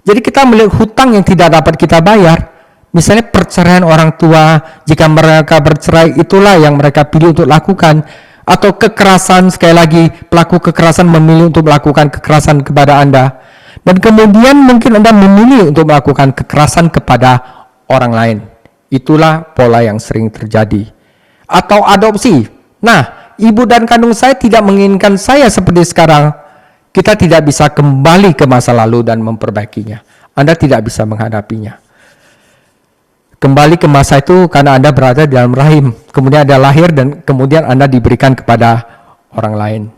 Jadi kita melihat hutang yang tidak dapat kita bayar. Misalnya perceraian orang tua, jika mereka bercerai itulah yang mereka pilih untuk lakukan. Atau kekerasan, sekali lagi pelaku kekerasan memilih untuk melakukan kekerasan kepada Anda. Dan kemudian mungkin Anda memilih untuk melakukan kekerasan kepada orang lain. Itulah pola yang sering terjadi. Atau adopsi. Nah, ibu dan kandung saya tidak menginginkan saya seperti sekarang. Kita tidak bisa kembali ke masa lalu dan memperbaikinya. Anda tidak bisa menghadapinya. Kembali ke masa itu karena Anda berada di dalam rahim, kemudian Anda lahir dan kemudian Anda diberikan kepada orang lain.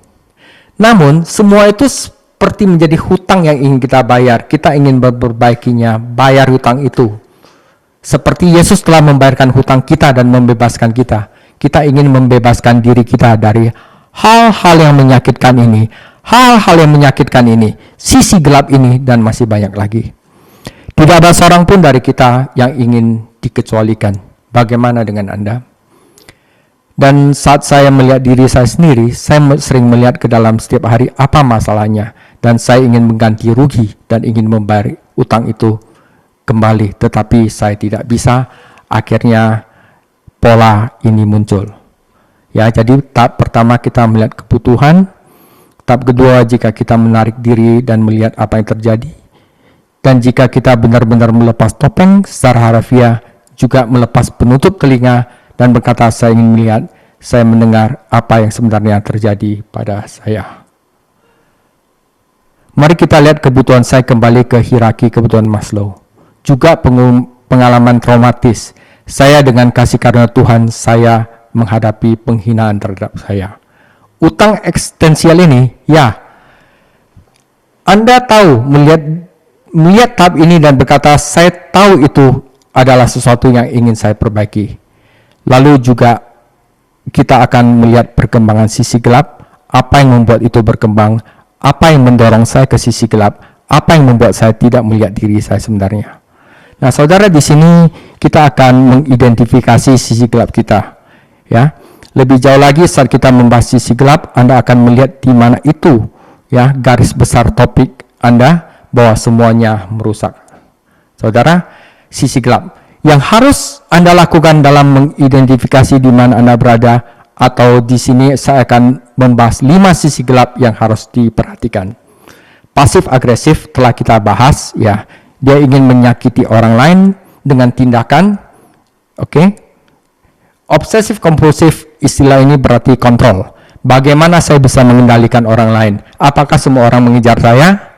Namun, semua itu seperti menjadi hutang yang ingin kita bayar. Kita ingin memperbaikinya, bayar hutang itu. Seperti Yesus telah membayarkan hutang kita dan membebaskan kita. Kita ingin membebaskan diri kita dari hal-hal yang menyakitkan ini, sisi gelap ini, dan masih banyak lagi. Tidak ada seorang pun dari kita yang ingin dikecualikan. Bagaimana dengan Anda? Dan saat saya melihat diri saya sendiri, saya sering melihat ke dalam setiap hari apa masalahnya. Dan saya ingin mengganti rugi dan ingin membayar utang itu kembali. Tetapi saya tidak bisa. Akhirnya pola ini muncul. Ya, jadi tahap pertama kita melihat kebutuhan. Tahap kedua jika kita menarik diri dan melihat apa yang terjadi. Dan jika kita benar-benar melepas topeng secara harfiah, juga melepas penutup telinga dan berkata saya ingin melihat, saya mendengar apa yang sebenarnya terjadi pada saya. Mari kita lihat kebutuhan saya kembali ke hierarki kebutuhan Maslow. Juga pengalaman traumatis. Saya dengan kasih karunia Tuhan, saya menghadapi penghinaan terhadap saya. Utang eksistensial ini, ya, Anda tahu melihat tahap ini dan berkata, saya tahu itu adalah sesuatu yang ingin saya perbaiki. Lalu juga kita akan melihat perkembangan sisi gelap, apa yang membuat itu berkembang, apa yang mendorong saya ke sisi gelap, apa yang membuat saya tidak melihat diri saya sebenarnya. Nah, saudara, di sini kita akan mengidentifikasi sisi gelap kita. Ya, lebih jauh lagi saat kita membahas sisi gelap, Anda akan melihat di mana itu, ya, garis besar topik Anda, bahwa semuanya merusak. Saudara, sisi gelap yang harus Anda lakukan dalam mengidentifikasi di mana Anda berada, atau di sini saya akan membahas 5 sisi gelap yang harus diperhatikan. Pasif agresif telah kita bahas, ya. Dia ingin menyakiti orang lain dengan tindakan, oke. Obsesif kompulsif, istilah ini berarti kontrol. Bagaimana saya bisa mengendalikan orang lain? Apakah semua orang mengejar saya?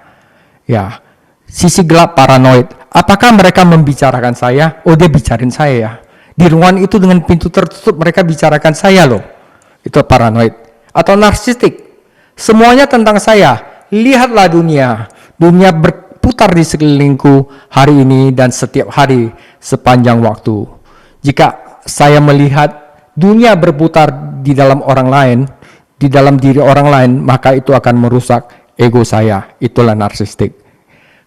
Ya, sisi gelap paranoid. Apakah mereka membicarakan saya? Oh, dia bicarain saya ya. Di ruangan itu dengan pintu tertutup mereka bicarakan saya loh. Itu paranoid. Atau narsistik. Semuanya tentang saya. Lihatlah dunia. Dunia berputar di sekelilingku hari ini dan setiap hari sepanjang waktu. Jika saya melihat dunia berputar di dalam orang lain, di dalam diri orang lain, maka itu akan merusak ego saya. Itulah narsistik.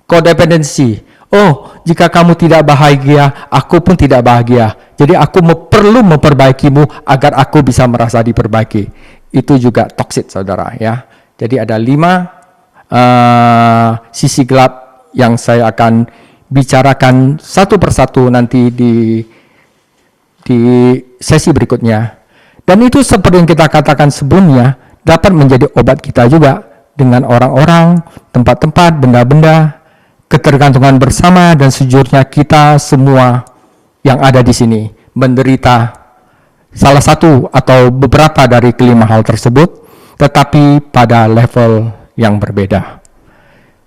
Kodependensi. Oh, jika kamu tidak bahagia, aku pun tidak bahagia. Jadi aku perlu memperbaikimu agar aku bisa merasa diperbaiki. Itu juga toksik, saudara, ya. Jadi ada 5 sisi gelap yang saya akan bicarakan satu persatu nanti di sesi berikutnya. Dan itu seperti yang kita katakan sebelumnya, dapat menjadi obat kita juga. Dengan orang-orang, tempat-tempat, benda-benda, ketergantungan bersama, dan sejujurnya kita semua yang ada di sini menderita salah satu atau beberapa dari kelima hal tersebut, tetapi pada level yang berbeda.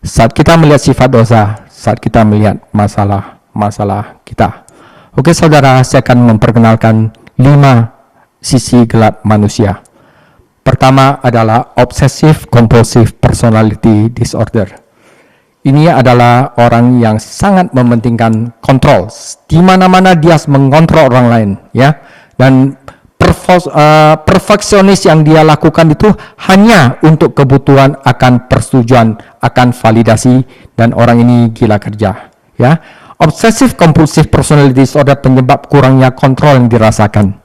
Saat kita melihat sifat dosa, saat kita melihat masalah kita. Oke, saudara, saya akan memperkenalkan 5 sisi gelap manusia. Pertama adalah obsessive compulsive personality disorder. Ini adalah orang yang sangat mementingkan kontrol. Di mana-mana dia mengontrol orang lain, ya. Dan perfeksionis yang dia lakukan itu hanya untuk kebutuhan akan persetujuan, akan validasi, dan orang ini gila kerja, ya. Obsessive compulsive personality disorder penyebab kurangnya kontrol yang dirasakan.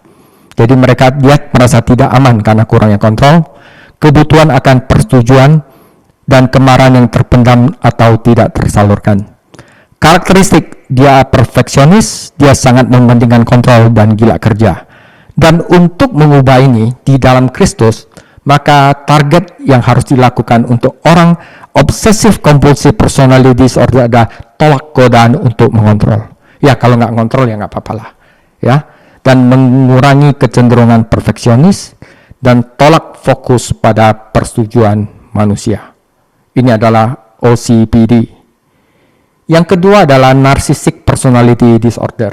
Jadi dia merasa tidak aman karena kurangnya kontrol, kebutuhan akan persetujuan, dan kemarahan yang terpendam atau tidak tersalurkan. Karakteristik, dia perfeksionis, dia sangat mementingkan kontrol dan gila kerja. Dan untuk mengubah ini di dalam Kristus, maka target yang harus dilakukan untuk orang obsessive compulsive personality disorder adalah tolak godaan untuk mengontrol. Ya, kalau nggak ngontrol ya nggak apa-apa lah. Ya, dan mengurangi kecenderungan perfeksionis dan tolak fokus pada persetujuan manusia. Ini adalah OCPD. Yang kedua adalah narcissistic personality disorder.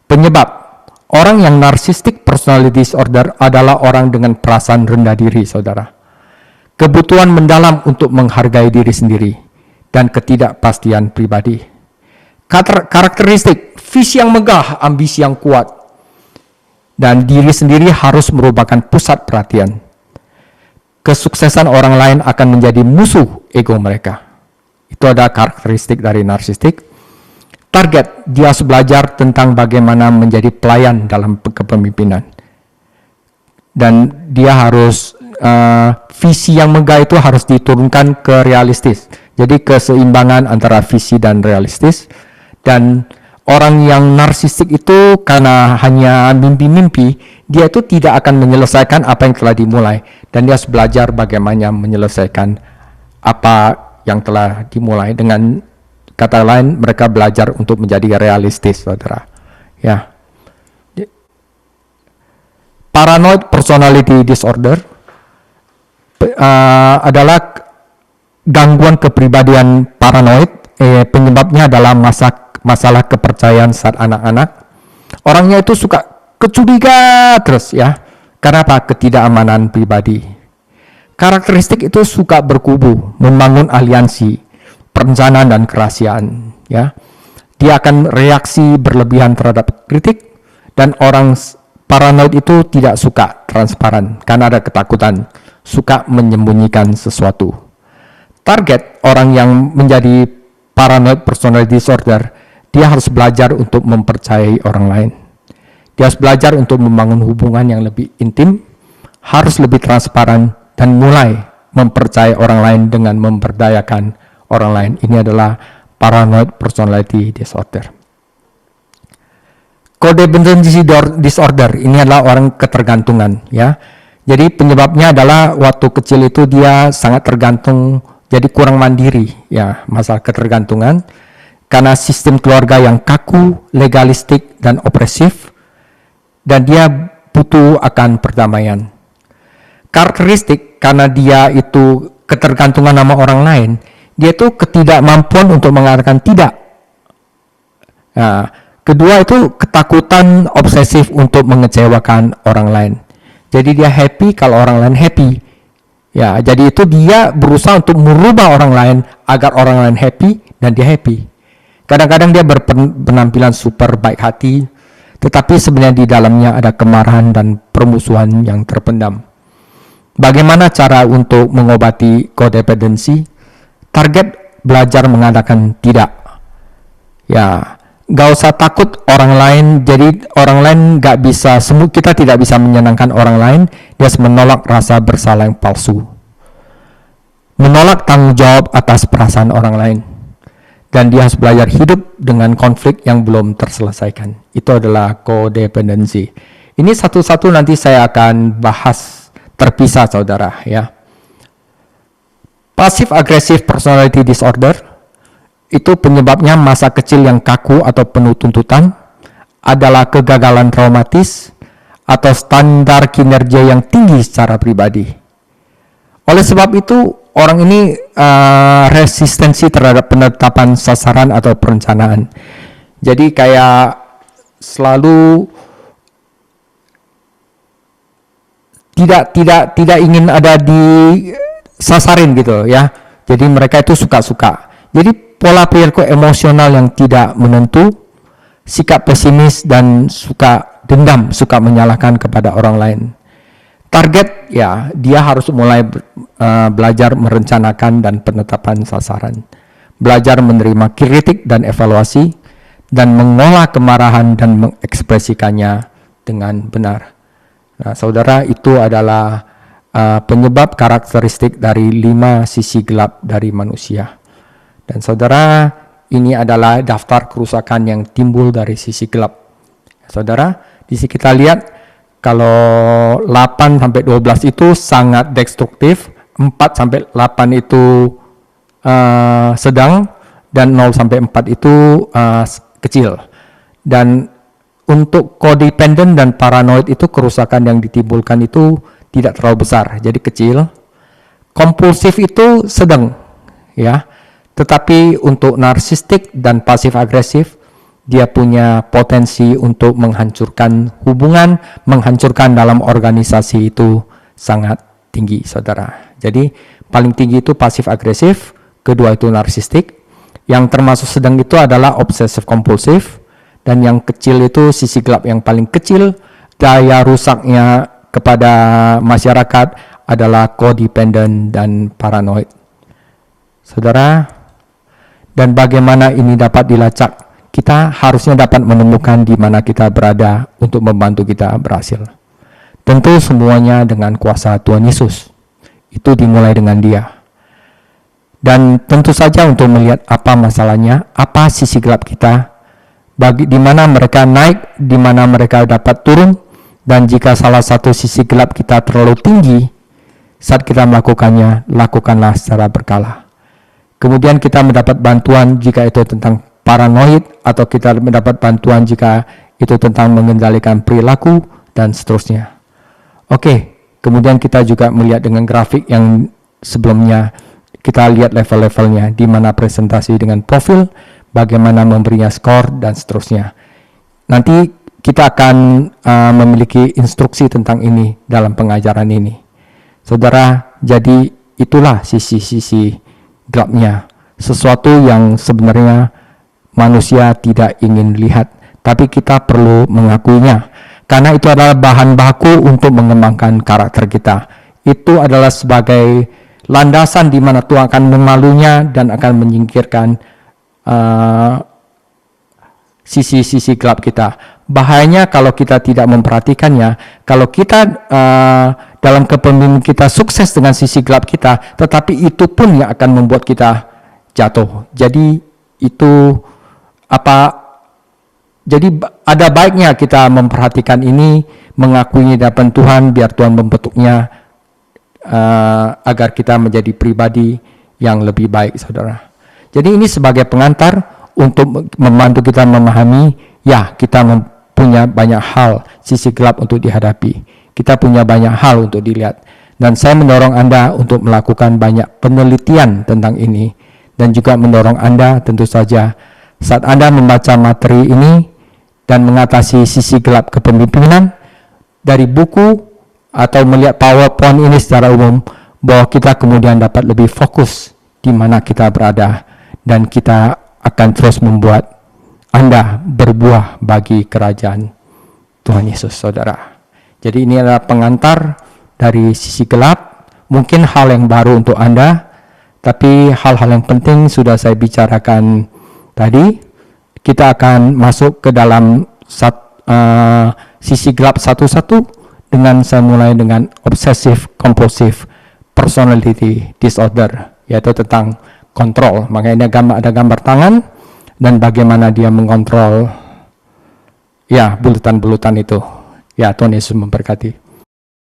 Penyebab orang yang narcissistic personality disorder adalah orang dengan perasaan rendah diri, saudara. Kebutuhan mendalam untuk menghargai diri sendiri dan ketidakpastian pribadi. Karakteristik visi yang megah, ambisi yang kuat, dan diri sendiri harus merupakan pusat perhatian. Kesuksesan orang lain akan menjadi musuh ego mereka. Itu adalah karakteristik dari narsistik. Target, dia harus belajar tentang bagaimana menjadi pelayan dalam kepemimpinan. Dan dia harus, visi yang megah itu harus diturunkan ke realistis. Jadi keseimbangan antara visi dan realistis. Dan orang yang narsistik itu karena hanya mimpi-mimpi, dia itu tidak akan menyelesaikan apa yang telah dimulai. Dan dia harus belajar bagaimana menyelesaikan apa yang telah dimulai. Dengan kata lain, mereka belajar untuk menjadi realistis, saudara. Ya. Paranoid personality disorder adalah gangguan kepribadian paranoid. Penyebabnya adalah masalah kepercayaan saat anak-anak. Orangnya itu suka kecuriga terus, ya. Karena apa? Ketidakamanan pribadi. Karakteristik itu suka berkubu, membangun aliansi, perencanaan dan kerahasiaan, ya. Dia akan reaksi berlebihan terhadap kritik, dan orang paranoid itu tidak suka transparan karena ada ketakutan, suka menyembunyikan sesuatu. Target orang yang menjadi paranoid personality disorder, dia harus belajar untuk mempercayai orang lain. Dia harus belajar untuk membangun hubungan yang lebih intim, harus lebih transparan, dan mulai mempercayai orang lain dengan memberdayakan orang lain. Ini adalah paranoid personality disorder. Codependency disorder, ini adalah orang ketergantungan, ya. Jadi penyebabnya adalah waktu kecil itu dia sangat tergantung, jadi kurang mandiri, ya, masalah ketergantungan karena sistem keluarga yang kaku, legalistik dan opresif, dan dia butuh akan perdamaian. Karakteristik karena dia itu ketergantungan sama orang lain, dia itu ketidakmampuan untuk mengatakan tidak. Nah, kedua itu ketakutan obsesif untuk mengecewakan orang lain. Jadi dia happy kalau orang lain happy. Ya, jadi itu dia berusaha untuk merubah orang lain agar orang lain happy dan dia happy. Kadang-kadang dia berpenampilan super baik hati, tetapi sebenarnya di dalamnya ada kemarahan dan permusuhan yang terpendam. Bagaimana cara untuk mengobati codependency? Target belajar mengatakan tidak. Ya, gak usah takut orang lain. Jadi orang lain gak bisa, kita tidak bisa menyenangkan orang lain. Dia harus menolak rasa bersalah yang palsu, menolak tanggung jawab atas perasaan orang lain, dan dia harus belajar hidup dengan konflik yang belum terselesaikan. Itu adalah codependency. Ini satu-satu nanti saya akan bahas terpisah, saudara, ya. Passive aggressive personality disorder itu penyebabnya masa kecil yang kaku atau penuh tuntutan, adalah kegagalan traumatis atau standar kinerja yang tinggi secara pribadi. Oleh sebab itu, orang ini resistensi terhadap penetapan sasaran atau perencanaan. Jadi kayak selalu tidak ingin ada di sasarin gitu, ya. Jadi mereka itu suka-suka. Jadi pola perilaku emosional yang tidak menentu, sikap pesimis, dan suka dendam, suka menyalahkan kepada orang lain. Target, ya, dia harus mulai belajar merencanakan dan penetapan sasaran, belajar menerima kritik dan evaluasi, dan mengolah kemarahan dan mengekspresikannya dengan benar. Nah, saudara, itu adalah penyebab karakteristik dari 5 sisi gelap dari manusia. Dan saudara, ini adalah daftar kerusakan yang timbul dari sisi gelap. Saudara, di sini kita lihat kalau 8 sampai 12 itu sangat destruktif, 4 sampai 8 itu sedang, dan 0 sampai 4 itu kecil. Dan untuk codependent dan paranoid itu kerusakan yang ditimbulkan itu tidak terlalu besar, jadi kecil. Kompulsif itu sedang, ya. Tetapi untuk narsistik dan pasif agresif, dia punya potensi untuk menghancurkan hubungan, menghancurkan dalam organisasi itu sangat tinggi, saudara. Jadi paling tinggi itu pasif agresif, kedua itu narsistik, yang termasuk sedang itu adalah obsesif kompulsif, dan yang kecil itu sisi gelap yang paling kecil. Daya rusaknya kepada masyarakat adalah codependent dan paranoid, saudara. Dan bagaimana ini dapat dilacak? Kita harusnya dapat menemukan di mana kita berada untuk membantu kita berhasil. Tentu semuanya dengan kuasa Tuhan Yesus. Itu dimulai dengan Dia. Dan tentu saja untuk melihat apa masalahnya, apa sisi gelap kita, di mana mereka naik, di mana mereka dapat turun, dan jika salah satu sisi gelap kita terlalu tinggi, saat kita melakukannya, lakukanlah secara berkala. Kemudian kita mendapat bantuan jika itu tentang paranoid, atau kita mendapat bantuan jika itu tentang mengendalikan perilaku, dan seterusnya. Oke, kemudian kita juga melihat dengan grafik yang sebelumnya, kita lihat level-levelnya, di mana presentasi dengan profil, bagaimana memberinya skor, dan seterusnya. Nanti kita akan memiliki instruksi tentang ini dalam pengajaran ini. Saudara, jadi itulah sisi-sisi gelapnya, sesuatu yang sebenarnya manusia tidak ingin lihat, tapi kita perlu mengakuinya, karena itu adalah bahan baku untuk mengembangkan karakter kita. Itu adalah sebagai landasan di mana Tuhan akan memalunya dan akan menyingkirkan sisi-sisi gelap kita. Bahayanya kalau kita tidak memperhatikannya, kalau kita dalam kepemimpinan kita sukses dengan sisi gelap kita, tetapi itu pun yang akan membuat kita jatuh. Jadi itu jadi ada baiknya kita memperhatikan ini, mengakuinya di hadapan Tuhan, biar Tuhan membentuknya agar kita menjadi pribadi yang lebih baik, saudara. Jadi ini sebagai pengantar untuk membantu kita memahami, ya, kita punya banyak hal sisi gelap untuk dihadapi. Kita punya banyak hal untuk dilihat. Dan saya mendorong Anda untuk melakukan banyak penelitian tentang ini. Dan juga mendorong Anda tentu saja saat Anda membaca materi ini dan mengatasi sisi gelap kepemimpinan dari buku atau melihat PowerPoint ini secara umum, bahwa kita kemudian dapat lebih fokus di mana kita berada, dan kita akan terus membuat Anda berbuah bagi kerajaan Tuhan Yesus, saudara. Jadi ini adalah pengantar dari sisi gelap, mungkin hal yang baru untuk Anda, tapi hal-hal yang penting sudah saya bicarakan tadi. Kita akan masuk ke dalam sisi gelap satu-satu, dengan saya mulai dengan obsessive compulsive personality disorder, yaitu tentang kontrol. Makanya ada gambar tangan dan bagaimana dia mengontrol, ya, bulutan-bulutan itu. Ya, Tuhan Yesus memberkati.